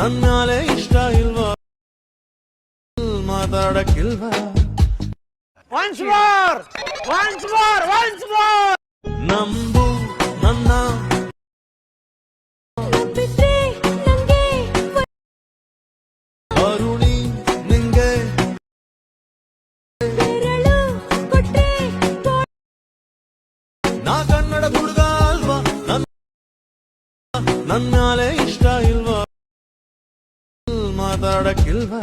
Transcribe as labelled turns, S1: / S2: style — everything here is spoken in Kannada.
S1: ನನ್ನಾಲೆ ಇಷ್ಟ ಇಲ್ವಾ ಮಾತಾಡಕ್ಕಿಲ್ವಾ ನಂಬು ನನ್ನ ಅರುಣಿ ನಿಂಗೆ ನಾ ಕನ್ನಡ ಹುಡುಗ ಅಲ್ವಾ ನನ್ನಾಲೆ ಇಷ್ಟ ಇಲ್ವಾ ಮಾತಾಡಕ್ಕಿಲ್ವಾ